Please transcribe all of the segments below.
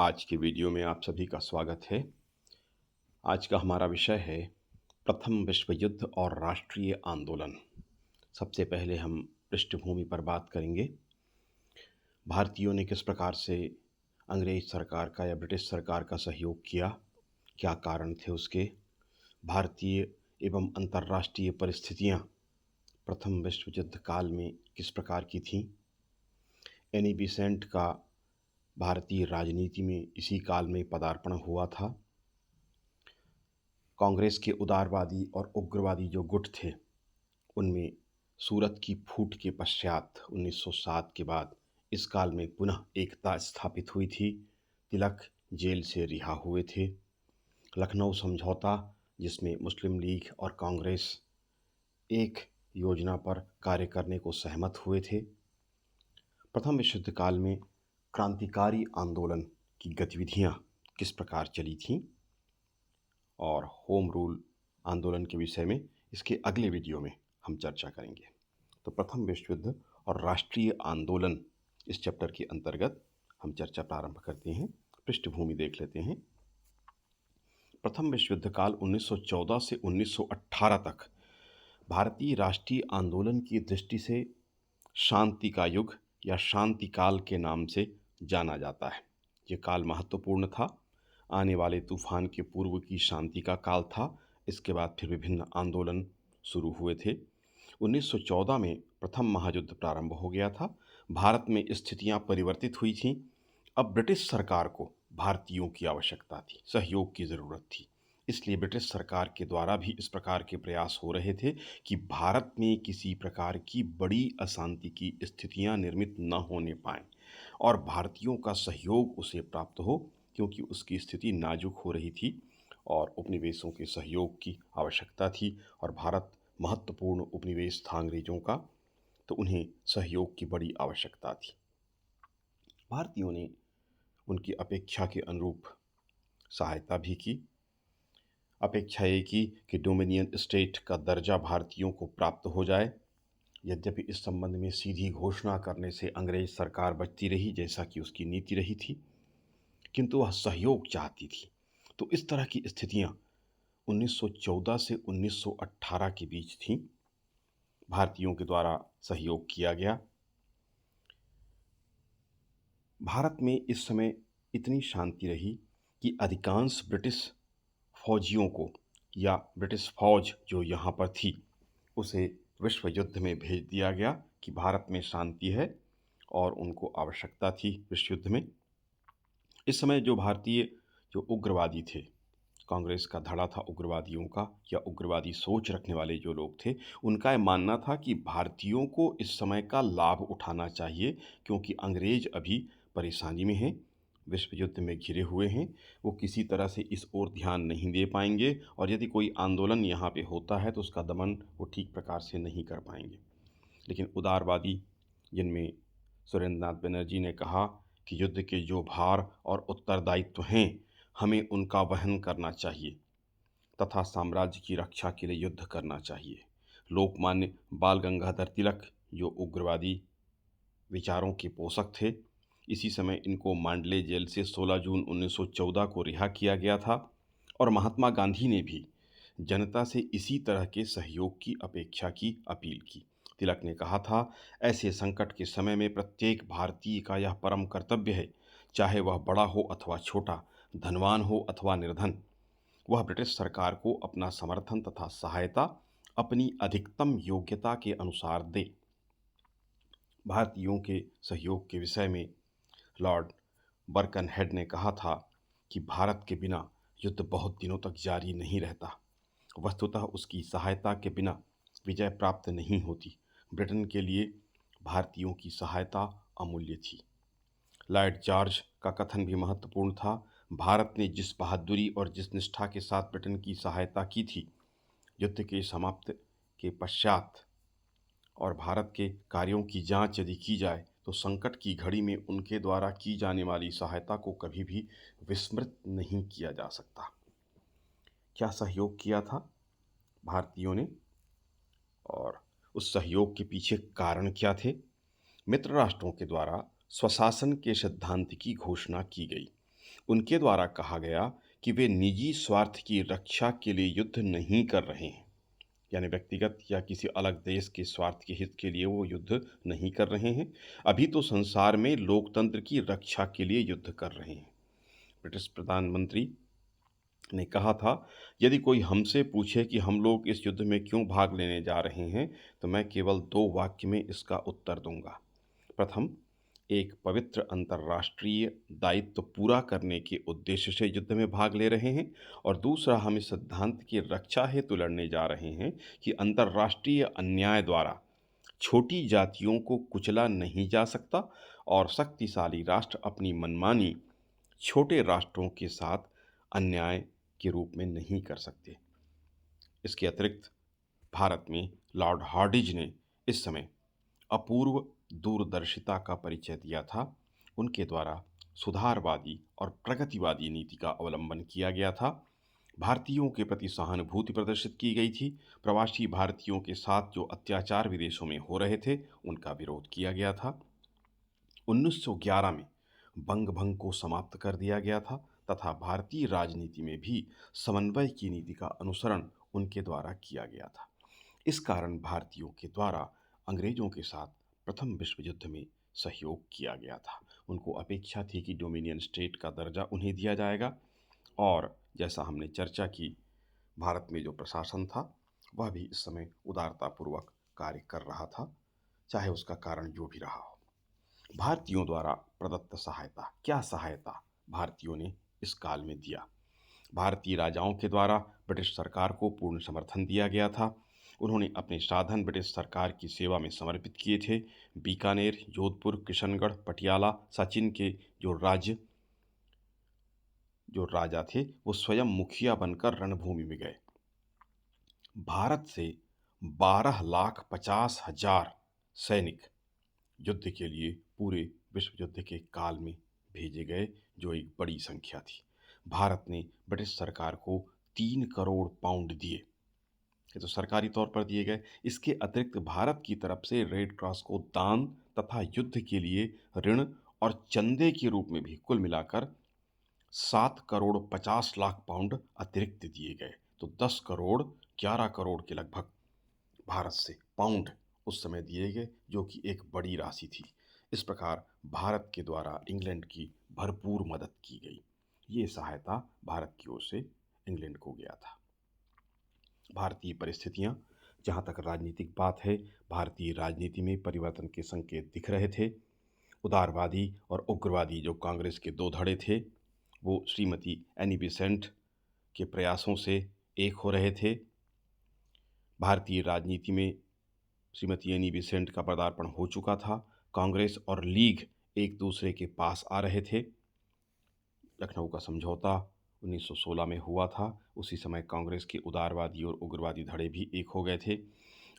आज के वीडियो में आप सभी का स्वागत है। आज का हमारा विषय है प्रथम विश्व युद्ध और राष्ट्रीय आंदोलन। सबसे पहले हम पृष्ठभूमि पर बात करेंगे। भारतीयों ने किस प्रकार से अंग्रेज सरकार का या ब्रिटिश सरकार का सहयोग किया, क्या कारण थे उसके, भारतीय एवं अंतर्राष्ट्रीय परिस्थितियां प्रथम विश्व युद्ध काल में किस प्रकार की थीं। एनी बेसेंट का भारतीय राजनीति में इसी काल में पदार्पण हुआ था। कांग्रेस के उदारवादी और उग्रवादी जो गुट थे, उनमें सूरत की फूट के पश्चात 1907 के बाद इस काल में पुनः एकता स्थापित हुई थी। तिलक जेल से रिहा हुए थे। लखनऊ समझौता, जिसमें मुस्लिम लीग और कांग्रेस एक योजना पर कार्य करने को सहमत हुए थे। प्रथम विश्व युद्ध काल में क्रांतिकारी आंदोलन की गतिविधियां किस प्रकार चली थीं और होम रूल आंदोलन के विषय में इसके अगले वीडियो में हम चर्चा करेंगे। तो प्रथम विश्व युद्ध और राष्ट्रीय आंदोलन इस चैप्टर के अंतर्गत हम चर्चा प्रारंभ करते हैं। पृष्ठभूमि देख लेते हैं। प्रथम विश्व युद्ध काल 1914 से 1918 तक भारतीय राष्ट्रीय आंदोलन की दृष्टि से शांति का युग या शांति काल के नाम से जाना जाता है। ये काल महत्वपूर्ण था। आने वाले तूफान के पूर्व की शांति का काल था। इसके बाद फिर विभिन्न आंदोलन शुरू हुए थे। 1914 में प्रथम महायुद्ध प्रारंभ हो गया था। भारत में स्थितियां परिवर्तित हुई थीं। अब ब्रिटिश सरकार को भारतीयों की आवश्यकता थी, सहयोग की ज़रूरत थी। इसलिए ब्रिटिश सरकार के द्वारा भी इस प्रकार के प्रयास हो रहे थे कि भारत में किसी प्रकार की बड़ी अशांति की स्थितियां निर्मित न होने पाएं और भारतीयों का सहयोग उसे प्राप्त हो, क्योंकि उसकी स्थिति नाजुक हो रही थी और उपनिवेशों के सहयोग की आवश्यकता थी और भारत महत्वपूर्ण उपनिवेश था अंग्रेजों का, तो उन्हें सहयोग की बड़ी आवश्यकता थी। भारतीयों ने उनकी अपेक्षा के अनुरूप सहायता भी की। अपेक्षा ये की कि डोमिनियन स्टेट का दर्जा भारतीयों को प्राप्त हो जाए। यद्यपि इस संबंध में सीधी घोषणा करने से अंग्रेज सरकार बचती रही, जैसा कि उसकी नीति रही थी, किंतु वह सहयोग चाहती थी। तो इस तरह की स्थितियां 1914 से 1918 के बीच थीं। भारतीयों के द्वारा सहयोग किया गया। भारत में इस समय इतनी शांति रही कि अधिकांश ब्रिटिश फौजियों को या ब्रिटिश फौज जो यहाँ पर थी उसे विश्व युद्ध में भेज दिया गया कि भारत में शांति है और उनको आवश्यकता थी विश्व युद्ध में। इस समय जो उग्रवादी थे, कांग्रेस का धड़ा था उग्रवादियों का या उग्रवादी सोच रखने वाले जो लोग थे, उनका यह मानना था कि भारतीयों को इस समय का लाभ उठाना चाहिए, क्योंकि अंग्रेज अभी परेशानी में हैं, विश्व युद्ध में घिरे हुए हैं, वो किसी तरह से इस ओर ध्यान नहीं दे पाएंगे और यदि कोई आंदोलन यहाँ पे होता है तो उसका दमन वो ठीक प्रकार से नहीं कर पाएंगे। लेकिन उदारवादी, जिनमें सुरेंद्रनाथ बनर्जी ने कहा कि युद्ध के जो भार और उत्तरदायित्व हैं, हमें उनका वहन करना चाहिए तथा साम्राज्य की रक्षा के लिए युद्ध करना चाहिए। लोकमान्य बाल गंगाधर तिलक, जो उग्रवादी विचारों के पोषक थे, इसी समय इनको मांडले जेल से 16 जून 1914 को रिहा किया गया था और महात्मा गांधी ने भी जनता से इसी तरह के सहयोग की अपेक्षा की अपील की। तिलक ने कहा था, ऐसे संकट के समय में प्रत्येक भारतीय का यह परम कर्तव्य है, चाहे वह बड़ा हो अथवा छोटा, धनवान हो अथवा निर्धन, वह ब्रिटिश सरकार को अपना समर्थन तथा सहायता अपनी अधिकतम योग्यता के अनुसार दे। भारतीयों के सहयोग के विषय में लॉर्ड बर्कनहेड ने कहा था कि भारत के बिना युद्ध बहुत दिनों तक जारी नहीं रहता। वस्तुतः उसकी सहायता के बिना विजय प्राप्त नहीं होती। ब्रिटेन के लिए भारतीयों की सहायता अमूल्य थी। लॉर्ड जॉर्ज का कथन भी महत्वपूर्ण था। भारत ने जिस बहादुरी और जिस निष्ठा के साथ ब्रिटेन की सहायता की थी, युद्ध के समाप्त के पश्चात और भारत के कार्यों की जांच यदि की जाए तो संकट की घड़ी में उनके द्वारा की जाने वाली सहायता को कभी भी विस्मृत नहीं किया जा सकता। क्या सहयोग किया था भारतीयों ने और उस सहयोग के पीछे कारण क्या थे? मित्र राष्ट्रों के द्वारा स्वशासन के सिद्धांत की घोषणा की गई। उनके द्वारा कहा गया कि वे निजी स्वार्थ की रक्षा के लिए युद्ध नहीं कर रहे हैं, यानी व्यक्तिगत या किसी अलग देश के स्वार्थ के हित के लिए वो युद्ध नहीं कर रहे हैं। अभी तो संसार में लोकतंत्र की रक्षा के लिए युद्ध कर रहे हैं। ब्रिटिश प्रधानमंत्री ने कहा था, यदि कोई हमसे पूछे कि हम लोग इस युद्ध में क्यों भाग लेने जा रहे हैं, तो मैं केवल दो वाक्य में इसका उत्तर दूंगा। प्रथम, एक पवित्र अंतर्राष्ट्रीय दायित्व पूरा करने के उद्देश्य से युद्ध में भाग ले रहे हैं, और दूसरा, हम इस सिद्धांत की रक्षा हेतु लड़ने जा रहे हैं कि अंतर्राष्ट्रीय अन्याय द्वारा छोटी जातियों को कुचला नहीं जा सकता और शक्तिशाली राष्ट्र अपनी मनमानी छोटे राष्ट्रों के साथ अन्याय के रूप में नहीं कर सकते। इसके अतिरिक्त भारत में लॉर्ड हार्डिंज ने इस समय अपूर्व दूरदर्शिता का परिचय दिया था। उनके द्वारा सुधारवादी और प्रगतिवादी नीति का अवलंबन किया गया था। भारतीयों के प्रति सहानुभूति प्रदर्शित की गई थी। प्रवासी भारतीयों के साथ जो अत्याचार विदेशों में हो रहे थे, उनका विरोध किया गया था। 1911 में बंग भंग को समाप्त कर दिया गया था तथा भारतीय राजनीति में भी समन्वय की नीति का अनुसरण उनके द्वारा किया गया था। इस कारण भारतीयों के द्वारा अंग्रेजों के साथ प्रथम विश्व युद्ध में सहयोग किया गया था। उनको अपेक्षा थी कि डोमिनियन स्टेट का दर्जा उन्हें दिया जाएगा, और जैसा हमने चर्चा की, भारत में जो प्रशासन था वह भी इस समय उदारतापूर्वक कार्य कर रहा था, चाहे उसका कारण जो भी रहा हो। भारतीयों द्वारा प्रदत्त सहायता, क्या सहायता भारतीयों ने इस काल में दिया? भारतीय राजाओं के द्वारा ब्रिटिश सरकार को पूर्ण समर्थन दिया गया था। उन्होंने अपने साधन ब्रिटिश सरकार की सेवा में समर्पित किए थे। बीकानेर, जोधपुर, किशनगढ़, पटियाला, सचिन के जो राजा थे वो स्वयं मुखिया बनकर रणभूमि में गए। भारत से 12,50,000 सैनिक युद्ध के लिए पूरे विश्व युद्ध के काल में भेजे गए, जो एक बड़ी संख्या थी। भारत ने ब्रिटिश सरकार को 3 करोड़ पाउंड दिए, ये तो सरकारी तौर पर दिए गए। इसके अतिरिक्त भारत की तरफ से रेड क्रॉस को दान तथा युद्ध के लिए ऋण और चंदे के रूप में भी कुल मिलाकर 7,50,00,000 पाउंड अतिरिक्त दिए गए। तो 10 करोड़ 11 करोड़ के लगभग भारत से पाउंड उस समय दिए गए, जो कि एक बड़ी राशि थी। इस प्रकार भारत के द्वारा इंग्लैंड की भरपूर मदद की गई। ये सहायता भारत की ओर से इंग्लैंड को गया था। भारतीय परिस्थितियां, जहाँ तक राजनीतिक बात है, भारतीय राजनीति में परिवर्तन के संकेत दिख रहे थे। उदारवादी और उग्रवादी जो कांग्रेस के दो धड़े थे, वो श्रीमती एनी बेसेंट के प्रयासों से एक हो रहे थे। भारतीय राजनीति में श्रीमती एनी बेसेंट का पदार्पण हो चुका था। कांग्रेस और लीग एक दूसरे के पास आ रहे थे। लखनऊ का समझौता 1916 में हुआ था। उसी समय कांग्रेस के उदारवादी और उग्रवादी धड़े भी एक हो गए थे।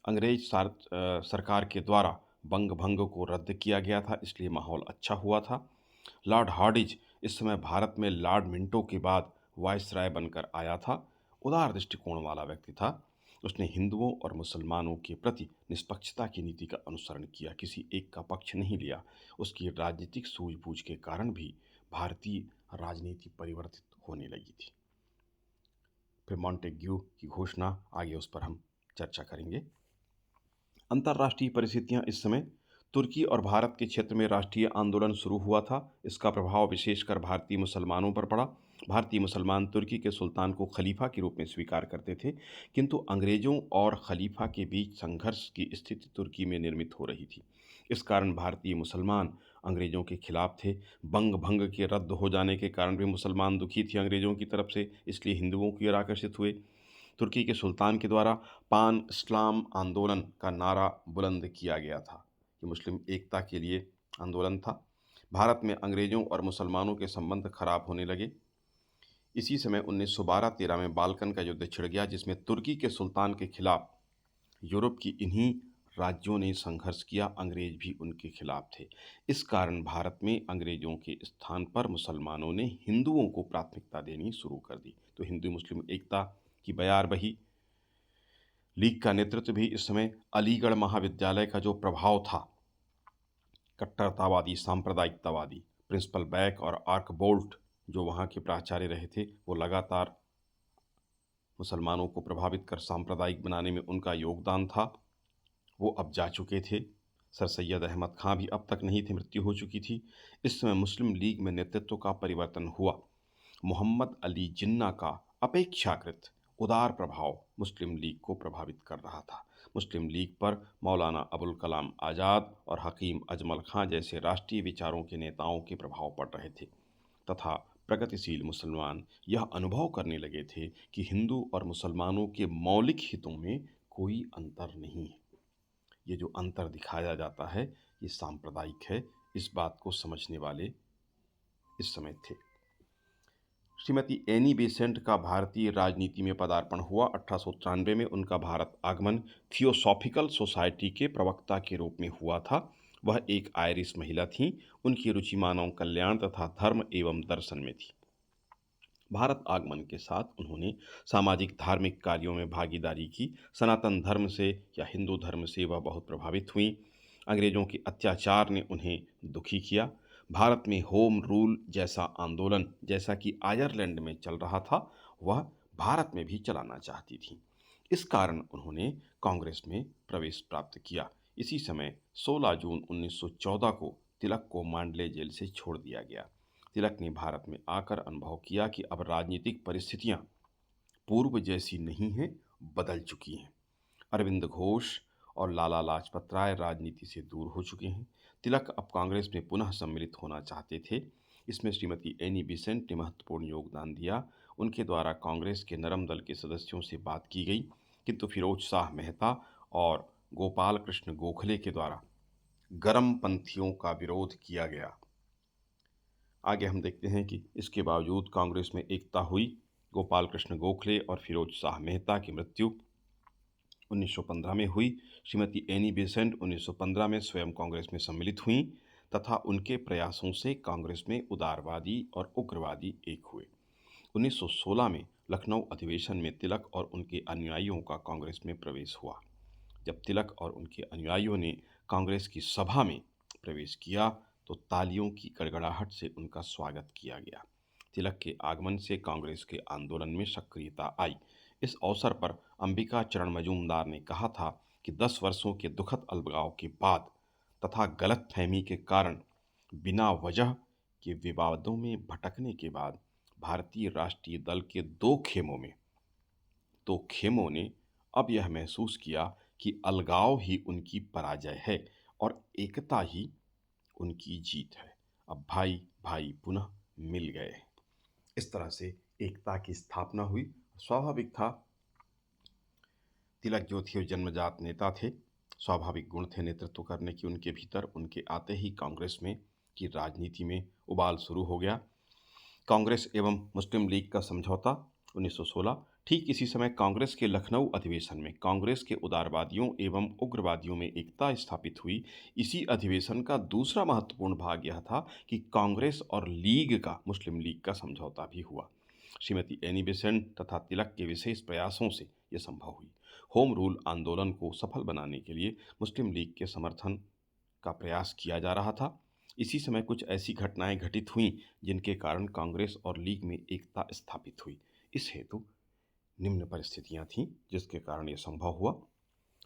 अंग्रेज सरकार के द्वारा बंग भंग को रद्द किया गया था, इसलिए माहौल अच्छा हुआ था। लॉर्ड हार्डिंज इस समय भारत में लॉर्ड मिंटो के बाद वायसराय बनकर आया था। उदार दृष्टिकोण वाला व्यक्ति था। उसने हिंदुओं और मुसलमानों के प्रति निष्पक्षता की नीति का अनुसरण किया, किसी एक का पक्ष नहीं लिया। उसकी राजनीतिक सूझबूझ के कारण भी भारतीय राजनीति परिवर्तित होने लगी थी। फिर मॉन्टेग्यू की घोषणा, आगे उस पर हम चर्चा करेंगे। अंतर्राष्ट्रीय परिस्थितियां, इस समय तुर्की और भारत के क्षेत्र में राष्ट्रीय आंदोलन शुरू हुआ था। इसका प्रभाव विशेषकर भारतीय मुसलमानों पर पड़ा। भारतीय मुसलमान तुर्की के सुल्तान को खलीफा के रूप में स्वीकार करते थे, किंतु अंग्रेजों और खलीफा के बीच संघर्ष की स्थिति तुर्की में निर्मित हो रही थी। इस कारण भारतीय मुसलमान अंग्रेजों के खिलाफ थे। बंग भंग के रद्द हो जाने के कारण भी मुसलमान दुखी थे अंग्रेजों की तरफ से, इसलिए हिंदुओं की ओर आकर्षित हुए। तुर्की के सुल्तान के द्वारा पान इस्लाम आंदोलन का नारा बुलंद किया गया था। ये मुस्लिम एकता के लिए आंदोलन था। भारत में अंग्रेजों और मुसलमानों के संबंध खराब होने लगे। इसी समय 1912-13 में बाल्कन का युद्ध छिड़ गया, जिसमें तुर्की के सुल्तान के खिलाफ यूरोप की इन्हीं राज्यों ने संघर्ष किया। अंग्रेज भी उनके खिलाफ थे। इस कारण भारत में अंग्रेजों के स्थान पर मुसलमानों ने हिंदुओं को प्राथमिकता देनी शुरू कर दी। तो हिंदू मुस्लिम एकता की बयार बही। लीग का नेतृत्व भी इस समय अलीगढ़ महाविद्यालय का जो प्रभाव था, कट्टरतावादी सांप्रदायिकतावादी प्रिंसिपल बैक और आर्कबोल्ट जो वहाँ के प्राचार्य रहे थे, वो लगातार मुसलमानों को प्रभावित कर सांप्रदायिक बनाने में उनका योगदान था, वो अब जा चुके थे। सर सैयद अहमद खां भी अब तक नहीं थे, मृत्यु हो चुकी थी। इस समय मुस्लिम लीग में नेतृत्व का परिवर्तन हुआ। मोहम्मद अली जिन्ना का अपेक्षाकृत उदार प्रभाव मुस्लिम लीग को प्रभावित कर रहा था। मुस्लिम लीग पर मौलाना अबुल कलाम आज़ाद और हकीम अजमल खां जैसे राष्ट्रीय विचारों के नेताओं के प्रभाव पड़ रहे थे तथा प्रगतिशील मुसलमान यह अनुभव करने लगे थे कि हिंदू और मुसलमानों के मौलिक हितों में कोई अंतर नहीं है। ये जो अंतर दिखाया जाता है ये सांप्रदायिक है। इस बात को समझने वाले इस समय थे। श्रीमती एनी बेसेंट का भारतीय राजनीति में पदार्पण हुआ। 1893 में उनका भारत आगमन थियोसॉफिकल सोसाइटी के प्रवक्ता के रूप में हुआ था। वह एक आयरिश महिला थीं। उनकी रुचि मानव कल्याण तथा धर्म एवं दर्शन में थी। भारत आगमन के साथ उन्होंने सामाजिक धार्मिक कार्यों में भागीदारी की। सनातन धर्म से या हिंदू धर्म से वह बहुत प्रभावित हुई। अंग्रेजों के अत्याचार ने उन्हें दुखी किया। भारत में होम रूल जैसा आंदोलन जैसा कि आयरलैंड में चल रहा था, वह भारत में भी चलाना चाहती थी। इस कारण उन्होंने कांग्रेस में प्रवेश प्राप्त किया। इसी समय 16 जून 1914 को तिलक को मांडले जेल से छोड़ दिया गया। तिलक ने भारत में आकर अनुभव किया कि अब राजनीतिक परिस्थितियां पूर्व जैसी नहीं हैं, बदल चुकी हैं। अरविंद घोष और लाला लाजपत राय राजनीति से दूर हो चुके हैं। तिलक अब कांग्रेस में पुनः सम्मिलित होना चाहते थे। इसमें श्रीमती एनी बेसेंट ने महत्वपूर्ण योगदान दिया। उनके द्वारा कांग्रेस के नरम दल के सदस्यों से बात की गई, किंतु फिरोज शाह मेहता और गोपाल कृष्ण गोखले के द्वारा गरम पंथियों का विरोध किया गया। आगे हम देखते हैं कि इसके बावजूद कांग्रेस में एकता हुई। गोपाल कृष्ण गोखले और फिरोज शाह मेहता की मृत्यु 1915 में हुई। श्रीमती एनी बेसेंट 1915 में स्वयं कांग्रेस में सम्मिलित हुईं तथा उनके प्रयासों से कांग्रेस में उदारवादी और उग्रवादी एक हुए। 1916 में लखनऊ अधिवेशन में तिलक और उनके अनुयायियों का कांग्रेस में प्रवेश हुआ। जब तिलक और उनके अनुयायियों ने कांग्रेस की सभा में प्रवेश किया तो तालियों की गड़गड़ाहट से उनका स्वागत किया गया। तिलक के आगमन से कांग्रेस के आंदोलन में सक्रियता आई। इस अवसर पर अंबिका चरण मजूमदार ने कहा था कि 10 वर्षों के दुखद अलगाव के बाद तथा गलतफहमी के कारण बिना वजह के विवादों में भटकने के बाद भारतीय राष्ट्रीय दल के दो खेमों ने अब यह महसूस किया कि अलगाव ही उनकी पराजय है और एकता ही उनकी जीत है। अब भाई भाई पुनः मिल गए। इस तरह से एकता की स्थापना हुई। स्वाभाविक था, तिलक जो थे वो जन्मजात नेता थे। स्वाभाविक गुण थे नेतृत्व करने की उनके भीतर। उनके आते ही कांग्रेस में की राजनीति में उबाल शुरू हो गया। कांग्रेस एवं मुस्लिम लीग का समझौता 1916। ठीक इसी समय कांग्रेस के लखनऊ अधिवेशन में कांग्रेस के उदारवादियों एवं उग्रवादियों में एकता स्थापित हुई। इसी अधिवेशन का दूसरा महत्वपूर्ण भाग यह था कि कांग्रेस और लीग का, मुस्लिम लीग का समझौता भी हुआ। श्रीमती एनी बेसेंट तथा तिलक के विशेष प्रयासों से यह संभव हुई। होम रूल आंदोलन को सफल बनाने के लिए मुस्लिम लीग के समर्थन का प्रयास किया जा रहा था। इसी समय कुछ ऐसी घटनाएं घटित हुईं जिनके कारण कांग्रेस और लीग में एकता स्थापित हुई। इस हेतु निम्न परिस्थितियां थीं जिसके कारण यह संभव हुआ।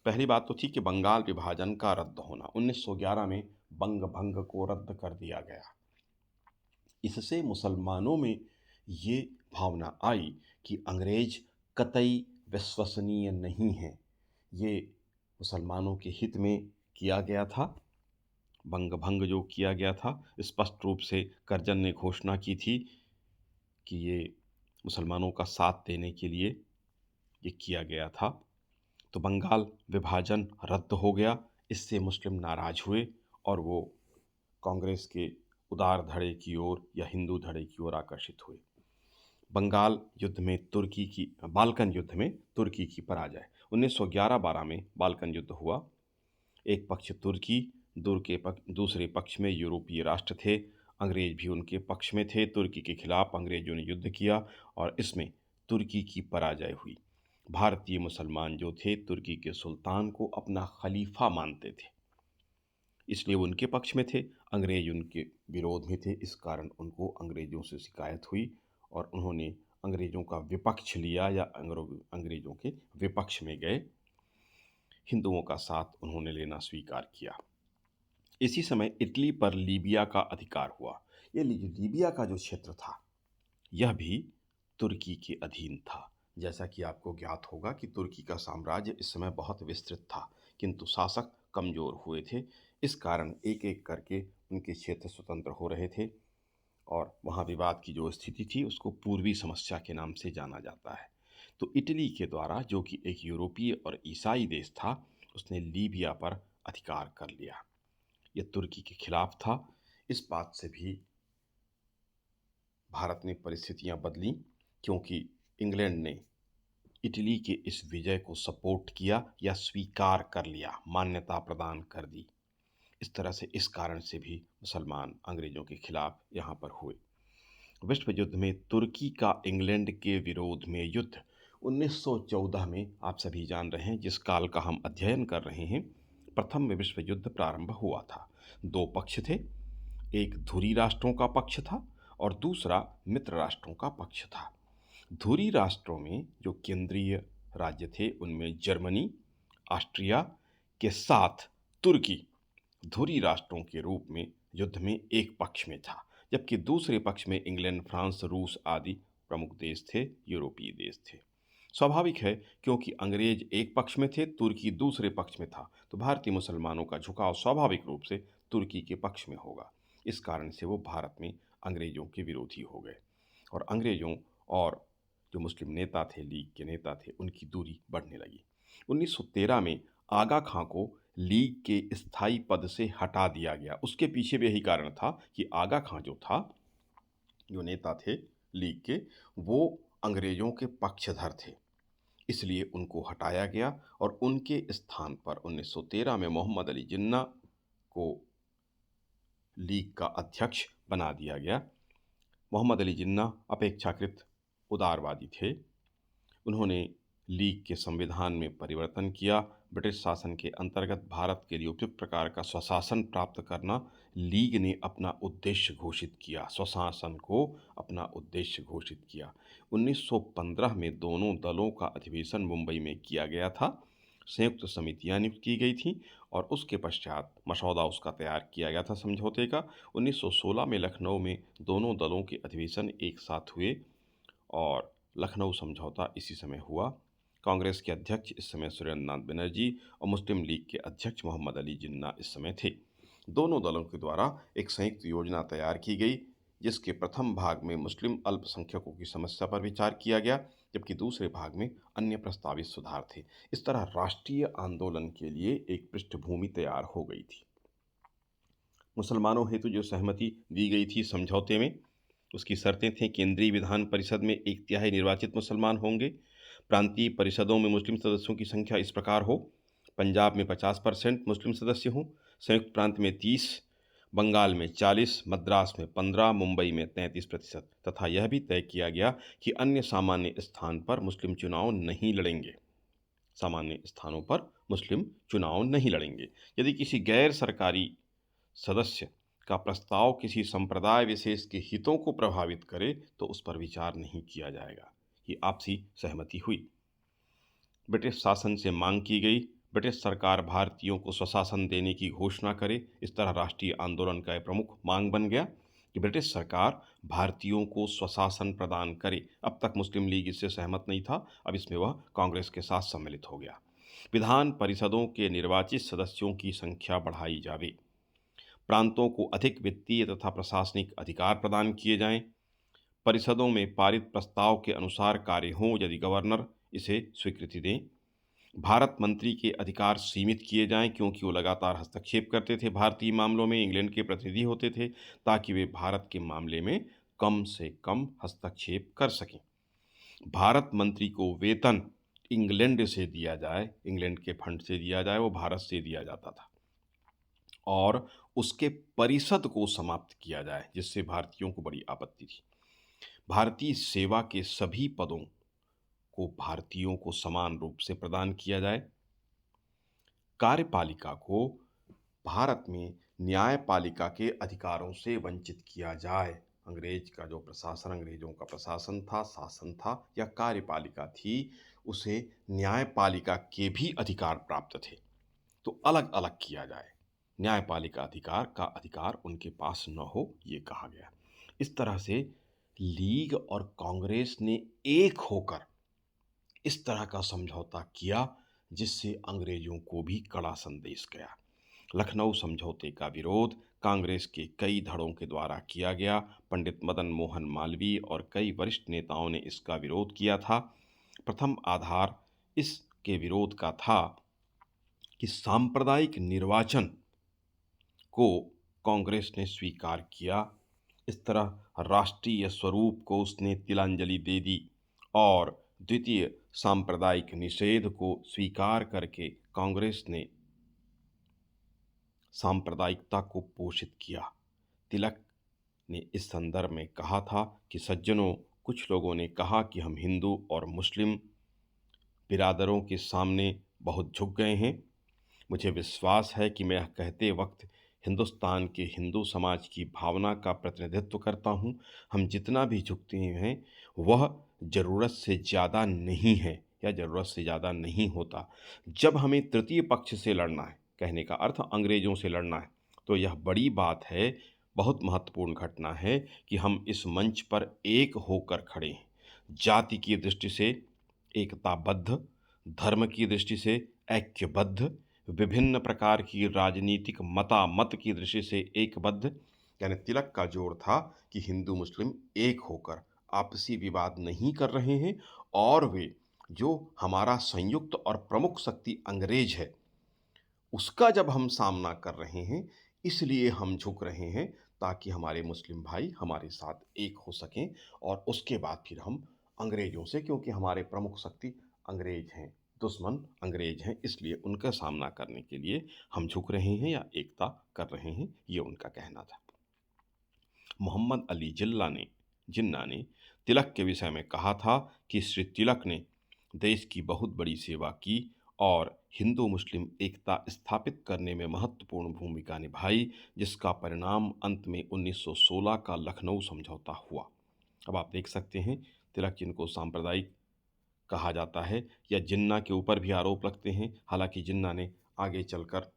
पहली बात तो थी कि बंगाल विभाजन का रद्द होना। 1911 में बंग भंग को रद्द कर दिया गया। इससे मुसलमानों में ये भावना आई कि अंग्रेज कतई विश्वसनीय नहीं है। ये मुसलमानों के हित में किया गया था। बंग भंग जो किया गया था, स्पष्ट रूप से करजन ने घोषणा की थी कि ये मुसलमानों का साथ देने के लिए ये किया गया था। तो बंगाल विभाजन रद्द हो गया। इससे मुस्लिम नाराज हुए और वो कांग्रेस के उदार धड़े की ओर या हिंदू धड़े की ओर आकर्षित हुए। बाल्कन युद्ध में तुर्की की पराजय। 1911-12 में बाल्कन युद्ध हुआ। एक पक्ष तुर्की, दूसरे पक्ष में यूरोपीय राष्ट्र थे। अंग्रेज भी उनके पक्ष में थे। तुर्की के खिलाफ अंग्रेजों ने युद्ध किया और इसमें तुर्की की पराजय हुई। भारतीय मुसलमान जो थे तुर्की के सुल्तान को अपना खलीफा मानते थे, इसलिए वो उनके पक्ष में थे। अंग्रेज उनके विरोध में थे, इस कारण उनको अंग्रेज़ों से शिकायत हुई और उन्होंने अंग्रेज़ों का विपक्ष लिया या अंग्रेज़ों के विपक्ष में गए। हिंदुओं का साथ उन्होंने लेना स्वीकार किया। इसी समय इटली पर लीबिया का अधिकार हुआ। ये लीबिया का जो क्षेत्र था, यह भी तुर्की के अधीन था। जैसा कि आपको ज्ञात होगा कि तुर्की का साम्राज्य इस समय बहुत विस्तृत था, किंतु शासक कमज़ोर हुए थे। इस कारण एक-एक करके उनके क्षेत्र स्वतंत्र हो रहे थे और वहाँ विवाद की जो स्थिति थी, उसको पूर्वी समस्या के नाम से जाना जाता है। तो इटली के द्वारा, जो कि एक यूरोपीय और ईसाई देश था, उसने लीबिया पर अधिकार कर लिया। यह तुर्की के खिलाफ था। इस बात से भी भारत में परिस्थितियां बदलीं, क्योंकि इंग्लैंड ने इटली के इस विजय को सपोर्ट किया या स्वीकार कर लिया, मान्यता प्रदान कर दी। इस तरह से इस कारण से भी मुसलमान अंग्रेजों के खिलाफ यहाँ पर हुए। विश्व युद्ध में तुर्की का इंग्लैंड के विरोध में युद्ध 1914 में, आप सभी जान रहे हैं, जिस काल का हम अध्ययन कर रहे हैं, प्रथम विश्व युद्ध प्रारंभ हुआ था। दो पक्ष थे, एक धुरी राष्ट्रों का पक्ष था और दूसरा मित्र राष्ट्रों का पक्ष था। धुरी राष्ट्रों में जो केंद्रीय राज्य थे, उनमें जर्मनी, ऑस्ट्रिया के साथ तुर्की धुरी राष्ट्रों के रूप में युद्ध में एक पक्ष में था, जबकि दूसरे पक्ष में इंग्लैंड, फ्रांस, रूस आदि प्रमुख देश थे, यूरोपीय देश थे। स्वाभाविक है, क्योंकि अंग्रेज एक पक्ष में थे, तुर्की दूसरे पक्ष में था, तो भारतीय मुसलमानों का झुकाव स्वाभाविक रूप से तुर्की के पक्ष में होगा। इस कारण से वो भारत में अंग्रेजों के विरोधी हो गए और अंग्रेजों और जो मुस्लिम नेता थे, लीग के नेता थे, उनकी दूरी बढ़ने लगी। 1913 में आगा खां को लीग के स्थायी पद से हटा दिया गया। उसके पीछे भी यही कारण था कि आगा खां जो था, जो नेता थे लीग के, वो अंग्रेजों के पक्षधर थे, इसलिए उनको हटाया गया और उनके स्थान पर 1913 में मोहम्मद अली जिन्ना को लीग का अध्यक्ष बना दिया गया। मोहम्मद अली जिन्ना अपेक्षाकृत उदारवादी थे। उन्होंने लीग के संविधान में परिवर्तन किया। ब्रिटिश शासन के अंतर्गत भारत के लिए उपयुक्त प्रकार का स्वशासन प्राप्त करना लीग ने अपना उद्देश्य घोषित किया, स्वशासन को अपना उद्देश्य घोषित किया। 1915 में दोनों दलों का अधिवेशन मुंबई में किया गया था। संयुक्त समितियां नियुक्त की गई थीं और उसके पश्चात मसौदा उसका तैयार किया गया था समझौते का। 1916 में लखनऊ में दोनों दलों के अधिवेशन एक साथ हुए और लखनऊ समझौता इसी समय हुआ। कांग्रेस के अध्यक्ष इस समय सुरेंद्र नाथ बनर्जी और मुस्लिम लीग के अध्यक्ष मोहम्मद अली जिन्ना इस समय थे। दोनों दलों के द्वारा एक संयुक्त योजना तैयार की गई, जिसके प्रथम भाग में मुस्लिम अल्पसंख्यकों की समस्या पर विचार किया गया, जबकि दूसरे भाग में अन्य प्रस्तावित सुधार थे। इस तरह राष्ट्रीय आंदोलन के लिए एक पृष्ठभूमि तैयार हो गई थी। मुसलमानों हेतु जो सहमति दी गई थी समझौते में, उसकी शर्तें थीं: केंद्रीय विधान परिषद में 1/3 निर्वाचित मुसलमान होंगे, प्रांतीय परिषदों में मुस्लिम सदस्यों की संख्या इस प्रकार हो: पंजाब में 50% मुस्लिम सदस्य हों, संयुक्त प्रांत में 30, बंगाल में 40, मद्रास में 15, मुंबई में 33%। तथा यह भी तय किया गया कि अन्य सामान्य स्थान पर मुस्लिम चुनाव नहीं लड़ेंगे। सामान्य स्थानों पर मुस्लिम चुनाव नहीं लड़ेंगे। यदि किसी गैर सरकारी सदस्य का प्रस्ताव किसी संप्रदाय विशेष के हितों को प्रभावित करे तो उस पर विचार नहीं किया जाएगा। ये आपसी सहमति हुई। ब्रिटिश शासन से मांग की गई, ब्रिटिश सरकार भारतीयों को स्वशासन देने की घोषणा करे। इस तरह राष्ट्रीय आंदोलन का एक प्रमुख मांग बन गया कि ब्रिटिश सरकार भारतीयों को स्वशासन प्रदान करे। अब तक मुस्लिम लीग इससे सहमत नहीं था, अब इसमें वह कांग्रेस के साथ सम्मिलित हो गया। विधान परिषदों के निर्वाचित सदस्यों की संख्या बढ़ाई जावे, प्रांतों को अधिक वित्तीय तथा प्रशासनिक अधिकार प्रदान किए जाएं, परिषदों में पारित प्रस्ताव के अनुसार कार्य हों यदि गवर्नर इसे स्वीकृति दें, भारत मंत्री के अधिकार सीमित किए जाएं क्योंकि वो लगातार हस्तक्षेप करते थे भारतीय मामलों में, इंग्लैंड के प्रतिनिधि होते थे, ताकि वे भारत के मामले में कम से कम हस्तक्षेप कर सकें। भारत मंत्री को वेतन इंग्लैंड से दिया जाए, इंग्लैंड के फंड से दिया जाए, वो भारत से दिया जाता था, और उसके परिषद को समाप्त किया जाए, जिससे भारतीयों को बड़ी आपत्ति थी। भारतीय सेवा के सभी पदों को भारतीयों को समान रूप से प्रदान किया जाए। कार्यपालिका को भारत में न्यायपालिका के अधिकारों से वंचित किया जाए। अंग्रेज का जो प्रशासन, अंग्रेजों का प्रशासन था, शासन था या कार्यपालिका थी, उसे न्यायपालिका के भी अधिकार प्राप्त थे, तो अलग-अलग किया जाए। न्यायपालिका अधिकार उनके पास न हो, ये कहा गया। इस तरह से लीग और कांग्रेस ने एक होकर इस तरह का समझौता किया, जिससे अंग्रेजों को भी कड़ा संदेश गया। लखनऊ समझौते का विरोध कांग्रेस के कई धड़ों के द्वारा किया गया। पंडित मदन मोहन मालवीय और कई वरिष्ठ नेताओं ने इसका विरोध किया था। प्रथम आधार इसके विरोध का था कि सांप्रदायिक निर्वाचन को कांग्रेस ने स्वीकार किया। इस तरह राष्ट्रीय स्वरूप को उसने तिलांजलि दे दी और द्वितीय सांप्रदायिक निषेध को स्वीकार करके कांग्रेस ने सांप्रदायिकता को पोषित किया। तिलक ने इस संदर्भ में कहा था कि सज्जनों, कुछ लोगों ने कहा कि हम हिंदू और मुस्लिम बिरादरों के सामने बहुत झुक गए हैं। मुझे विश्वास है कि मैं यह कहते वक्त हिंदुस्तान के हिंदू समाज की भावना का प्रतिनिधित्व करता हूँ। हम जितना भी झुकते हैं वह ज़रूरत से ज़्यादा नहीं है या ज़रूरत से ज़्यादा नहीं होता। जब हमें तृतीय पक्ष से लड़ना है, कहने का अर्थ अंग्रेज़ों से लड़ना है, तो यह बड़ी बात है, बहुत महत्वपूर्ण घटना है कि हम इस मंच पर एक होकर खड़े हैं। जाति की दृष्टि से एकताबद्ध, धर्म की दृष्टि से ऐक्यबद्ध, विभिन्न प्रकार की राजनीतिक मतामत की दृष्टि से एकबद्ध। यानी तिलक का जोर था कि हिंदू मुस्लिम एक होकर आपसी विवाद नहीं कर रहे हैं और वे जो हमारा संयुक्त और प्रमुख शक्ति अंग्रेज है, उसका जब हम सामना कर रहे हैं, इसलिए हम झुक रहे हैं ताकि हमारे मुस्लिम भाई हमारे साथ एक हो सकें और उसके बाद फिर हम अंग्रेज़ों से, क्योंकि हमारे प्रमुख शक्ति अंग्रेज हैं, दुश्मन अंग्रेज हैं, इसलिए उनका सामना करने के लिए हम झुक रहे हैं या एकता कर रहे हैं, ये उनका कहना था। मोहम्मद अली जिन्ना ने तिलक के विषय में कहा था कि श्री तिलक ने देश की बहुत बड़ी सेवा की और हिंदू मुस्लिम एकता स्थापित करने में महत्वपूर्ण भूमिका निभाई, जिसका परिणाम अंत में 1916 का लखनऊ समझौता हुआ। अब आप देख सकते हैं, तिलक जिनको सांप्रदायिक कहा जाता है या जिन्ना के ऊपर भी आरोप लगते हैं। हालांकि जिन्ना ने आगे चलकर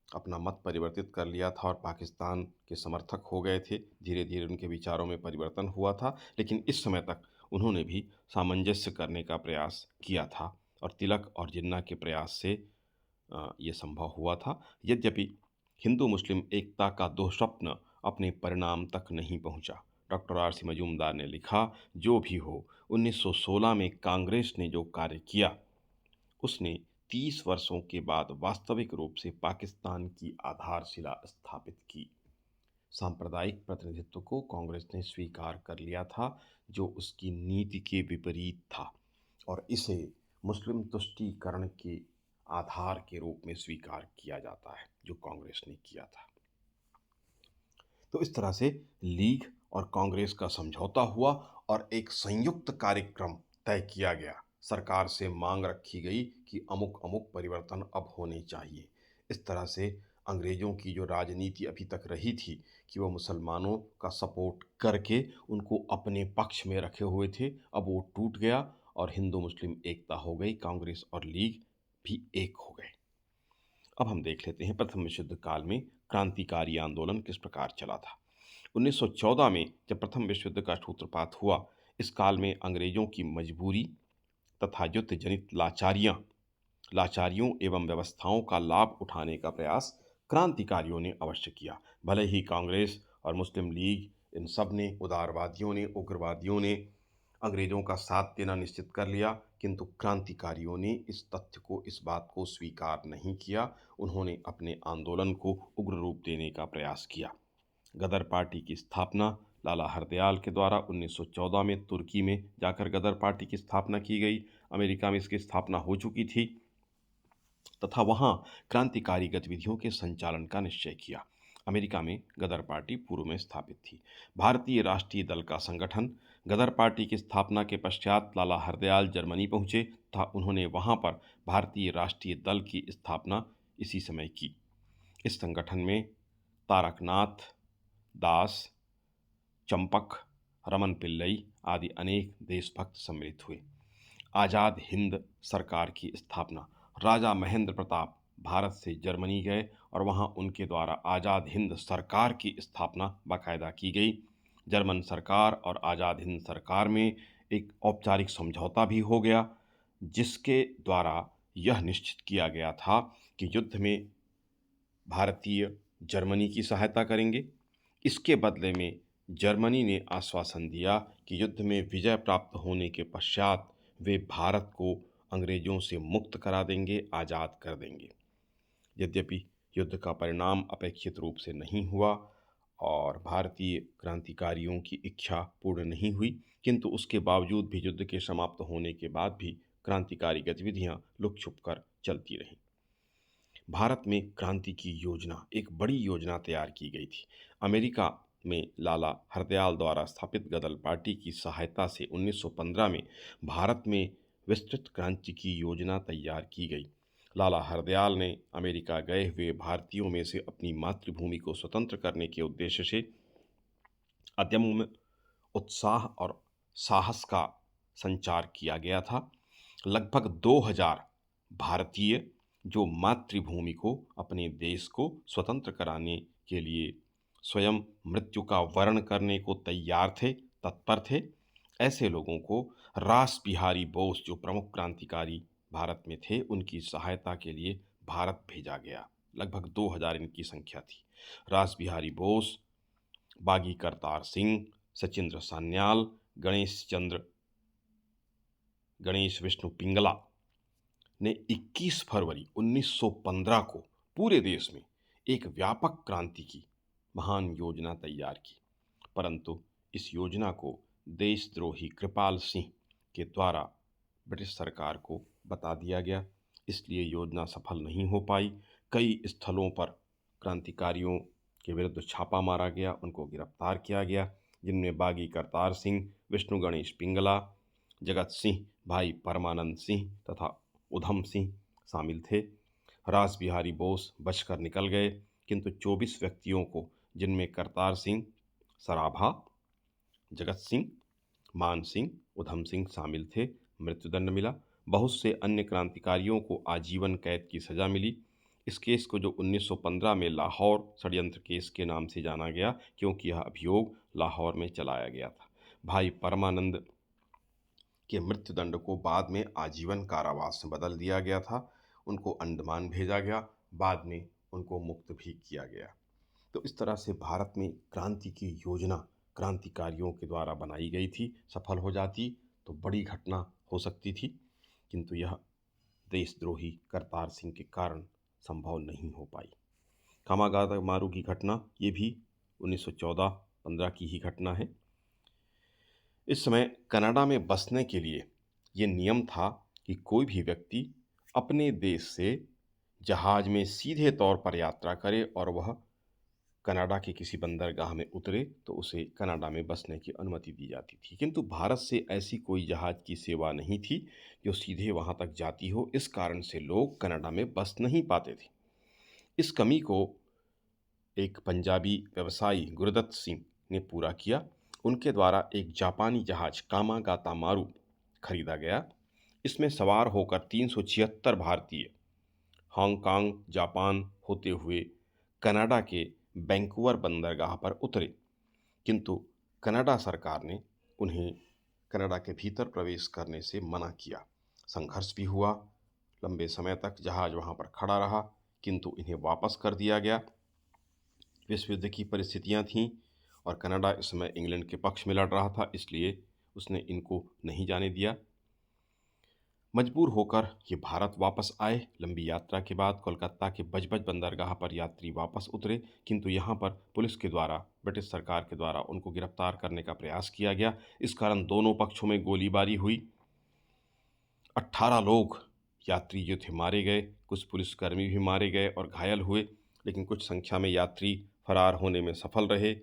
अपना मत परिवर्तित कर लिया था और पाकिस्तान के समर्थक हो गए थे। धीरे धीरे उनके विचारों में परिवर्तन हुआ था, लेकिन इस समय तक उन्होंने भी सामंजस्य करने का प्रयास किया था और तिलक और जिन्ना के प्रयास से ये संभव हुआ था। यद्यपि हिंदू मुस्लिम एकता का दुःस्वप्न अपने परिणाम तक नहीं पहुंचा। Doctor RC. मजूमदार ने लिखा, जो भी हो, 1916 में कांग्रेस ने जो कार्य किया, उसने 30 वर्षों के बाद वास्तविक रूप से पाकिस्तान की आधारशिला स्थापित की। सांप्रदायिक प्रतिनिधित्व को कांग्रेस ने स्वीकार कर लिया था, जो उसकी नीति के विपरीत था, और इसे मुस्लिम तुष्टीकरण के आधार के रूप में स्वीकार किया जाता है, जो कांग्रेस ने किया था। तो इस तरह से लीग और कांग्रेस का समझौता हुआ और एक संयुक्त कार्यक्रम तय किया गया। सरकार से मांग रखी गई कि अमुक अमुक परिवर्तन अब होने चाहिए। इस तरह से अंग्रेज़ों की जो राजनीति अभी तक रही थी कि वो मुसलमानों का सपोर्ट करके उनको अपने पक्ष में रखे हुए थे, अब वो टूट गया और हिंदू मुस्लिम एकता हो गई, कांग्रेस और लीग भी एक हो गए। अब हम देख लेते हैं प्रथम विश्व युद्ध काल में क्रांतिकारी आंदोलन किस प्रकार चला था। 1914 में जब प्रथम विश्व युद्ध का सूत्रपात हुआ, इस काल में अंग्रेजों की मजबूरी तथा युद्ध जनित लाचारियों एवं व्यवस्थाओं का लाभ उठाने का प्रयास क्रांतिकारियों ने अवश्य किया। भले ही कांग्रेस और मुस्लिम लीग, इन सब ने, उदारवादियों ने, उग्रवादियों ने अंग्रेजों का साथ देना निश्चित कर लिया, किंतु क्रांतिकारियों ने इस तथ्य को, इस बात को स्वीकार नहीं किया। उन्होंने अपने आंदोलन को उग्र रूप देने का प्रयास किया। गदर पार्टी की स्थापना लाला हरदयाल के द्वारा 1914 में तुर्की में जाकर गदर पार्टी की स्थापना की गई। अमेरिका में इसकी स्थापना हो चुकी थी तथा वहाँ क्रांतिकारी गतिविधियों के संचालन का निश्चय किया। अमेरिका में गदर पार्टी पूर्व में स्थापित थी। भारतीय राष्ट्रीय दल का संगठन, गदर पार्टी की स्थापना के पश्चात लाला हरदयाल जर्मनी पहुँचे तथा उन्होंने वहाँ पर भारतीय राष्ट्रीय दल की स्थापना इसी समय की। इस संगठन में तारकनाथ दास, चंपक, रमन पिल्लई आदि अनेक देशभक्त सम्मिलित हुए। आज़ाद हिंद सरकार की स्थापना। राजा महेंद्र प्रताप भारत से जर्मनी गए और वहां उनके द्वारा आज़ाद हिंद सरकार की स्थापना बाकायदा की गई। जर्मन सरकार और आज़ाद हिंद सरकार में एक औपचारिक समझौता भी हो गया, जिसके द्वारा यह निश्चित किया गया था कि युद्ध में भारतीय जर्मनी की सहायता करेंगे। इसके बदले में जर्मनी ने आश्वासन दिया कि युद्ध में विजय प्राप्त होने के पश्चात वे भारत को अंग्रेजों से मुक्त करा देंगे, आज़ाद कर देंगे। यद्यपि युद्ध का परिणाम अपेक्षित रूप से नहीं हुआ और भारतीय क्रांतिकारियों की इच्छा पूर्ण नहीं हुई, किंतु उसके बावजूद भी युद्ध के समाप्त होने के बाद भी क्रांतिकारी गतिविधियां लुक छुप कर चलती रहीं। भारत में क्रांति की योजना, एक बड़ी योजना तैयार की गई थी। अमेरिका में लाला हरदयाल द्वारा स्थापित गदर पार्टी की सहायता से 1915 में भारत में विस्तृत क्रांति की योजना तैयार की गई। लाला हरदयाल ने अमेरिका गए हुए भारतीयों में से अपनी मातृभूमि को स्वतंत्र करने के उद्देश्य से अदम्य उत्साह और साहस का संचार किया गया था। लगभग 2000 भारतीय जो मातृभूमि को, अपने देश को स्वतंत्र कराने के लिए स्वयं मृत्यु का वर्ण करने को तैयार थे, तत्पर थे, ऐसे लोगों को रास बिहारी बोस, जो प्रमुख क्रांतिकारी भारत में थे, उनकी सहायता के लिए भारत भेजा गया। लगभग 2000 इनकी संख्या थी। रास बिहारी बोस, बागी करतार सिंह, सचिंद्र सान्याल, गणेश विष्णु पिंगला ने 21 फरवरी 1915 को पूरे देश में एक व्यापक क्रांति की महान योजना तैयार की, परंतु इस योजना को देशद्रोही कृपाल सिंह के द्वारा ब्रिटिश सरकार को बता दिया गया, इसलिए योजना सफल नहीं हो पाई। कई स्थलों पर क्रांतिकारियों के विरुद्ध छापा मारा गया, उनको गिरफ्तार किया गया, जिनमें बागी करतार सिंह, विष्णु गणेश पिंगला, जगत सिंह, भाई परमानंद सिंह तथा उधम सिंह शामिल थे। रास बिहारी बोस बचकर निकल गए, किंतु 24 व्यक्तियों को, जिनमें करतार सिंह सराभा, जगत सिंह, मान सिंह, उधम सिंह शामिल थे, मृत्युदंड मिला। बहुत से अन्य क्रांतिकारियों को आजीवन कैद की सजा मिली। इस केस को, जो 1915 में लाहौर षड्यंत्र केस के नाम से जाना गया, क्योंकि यह अभियोग लाहौर में चलाया गया था। भाई परमानंद के मृत्युदंड को बाद में आजीवन कारावास में बदल दिया गया था। उनको अंडमान भेजा गया, बाद में उनको मुक्त भी किया गया। तो इस तरह से भारत में क्रांति की योजना क्रांतिकारियों के द्वारा बनाई गई थी। सफल हो जाती तो बड़ी घटना हो सकती थी, किंतु यह देशद्रोही करतार सिंह के कारण संभव नहीं हो पाई। कामागार मारू की घटना, ये भी 1914-15 की ही घटना है। इस समय कनाडा में बसने के लिए ये नियम था कि कोई भी व्यक्ति अपने देश से जहाज में सीधे तौर पर यात्रा करे और वह कनाडा के किसी बंदरगाह में उतरे तो उसे कनाडा में बसने की अनुमति दी जाती थी। किंतु भारत से ऐसी कोई जहाज की सेवा नहीं थी जो सीधे वहां तक जाती हो। इस कारण से लोग कनाडा में बस नहीं पाते थे। इस कमी को एक पंजाबी व्यवसायी गुरदत्त सिंह ने पूरा किया। उनके द्वारा एक जापानी जहाज कामागाता मारू खरीदा गया। इसमें सवार होकर 376 भारतीय हांगकांग, जापान होते हुए कनाडा के वैंकूवर बंदरगाह पर उतरे, किंतु कनाडा सरकार ने उन्हें कनाडा के भीतर प्रवेश करने से मना किया। संघर्ष भी हुआ, लंबे समय तक जहाज वहां पर खड़ा रहा, किंतु इन्हें वापस कर दिया गया। विश्व युद्ध की परिस्थितियां थीं और कनाडा इस समय इंग्लैंड के पक्ष में लड़ रहा था, इसलिए उसने इनको नहीं जाने दिया। मजबूर होकर ये भारत वापस आए। लंबी यात्रा के बाद कोलकाता के बजबज बंदरगाह पर यात्री वापस उतरे, किंतु यहाँ पर पुलिस के द्वारा, ब्रिटिश सरकार के द्वारा उनको गिरफ्तार करने का प्रयास किया गया। इस कारण दोनों पक्षों में गोलीबारी हुई। 18 लोग यात्री जो थे मारे गए, कुछ पुलिसकर्मी भी मारे गए और घायल हुए, लेकिन कुछ संख्या में यात्री फरार होने में सफल रहे।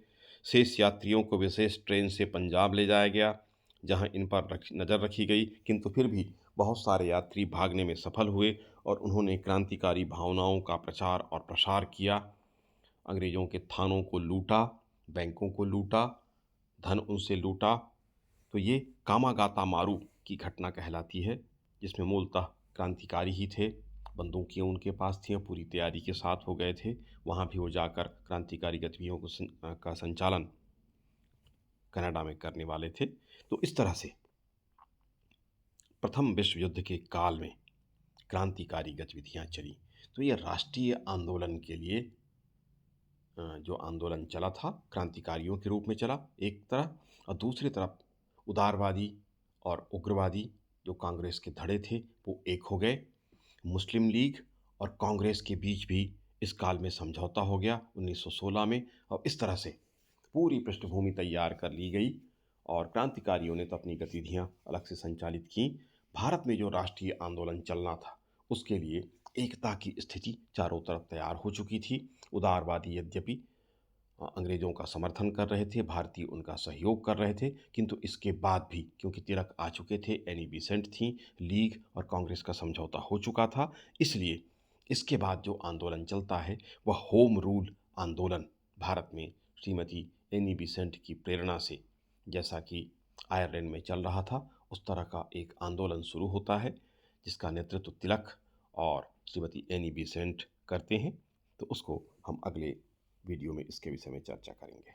शेष यात्रियों को विशेष ट्रेन से पंजाब ले जाया गया, जहां इन पर नज़र रखी गई, किंतु फिर भी बहुत सारे यात्री भागने में सफल हुए और उन्होंने क्रांतिकारी भावनाओं का प्रचार और प्रसार किया अंग्रेज़ों के थानों को लूटा, बैंकों को लूटा, धन उनसे लूटा। तो ये कामागाता मारू की घटना कहलाती है, जिसमें मूलतः क्रांतिकारी ही थे, बंदूकें उनके पास थीं, पूरी तैयारी के साथ हो गए थे। वहाँ भी वो जाकर क्रांतिकारी गतिविधियों का संचालन कनाडा में करने वाले थे। तो इस तरह से प्रथम विश्व युद्ध के काल में क्रांतिकारी गतिविधियाँ चली। तो ये राष्ट्रीय आंदोलन के लिए जो आंदोलन चला था, क्रांतिकारियों के रूप में चला एक तरफ, और दूसरी तरफ उदारवादी और उग्रवादी जो कांग्रेस के धड़े थे वो एक हो गए। मुस्लिम लीग और कांग्रेस के बीच भी इस काल में समझौता हो गया 1916 में, और इस तरह से पूरी पृष्ठभूमि तैयार कर ली गई और क्रांतिकारियों ने तो अपनी गतिविधियां अलग से संचालित की। भारत में जो राष्ट्रीय आंदोलन चलना था उसके लिए एकता की स्थिति चारों तरफ तैयार हो चुकी थी। उदारवादी यद्यपि अंग्रेज़ों का समर्थन कर रहे थे, भारतीय उनका सहयोग कर रहे थे, किंतु इसके बाद भी क्योंकि तिलक आ चुके थे, एनी बेसेंट थीं, लीग और कांग्रेस का समझौता हो चुका था, इसलिए इसके बाद जो आंदोलन चलता है वह होम रूल आंदोलन भारत में श्रीमती एनी बेसेंट की प्रेरणा से, जैसा कि आयरलैंड में चल रहा था, उस तरह का एक आंदोलन शुरू होता है जिसका नेतृत्व तिलक और श्रीमती एनी बेसेंट करते हैं। तो उसको हम अगले वीडियो में इसके विषय में चर्चा करेंगे।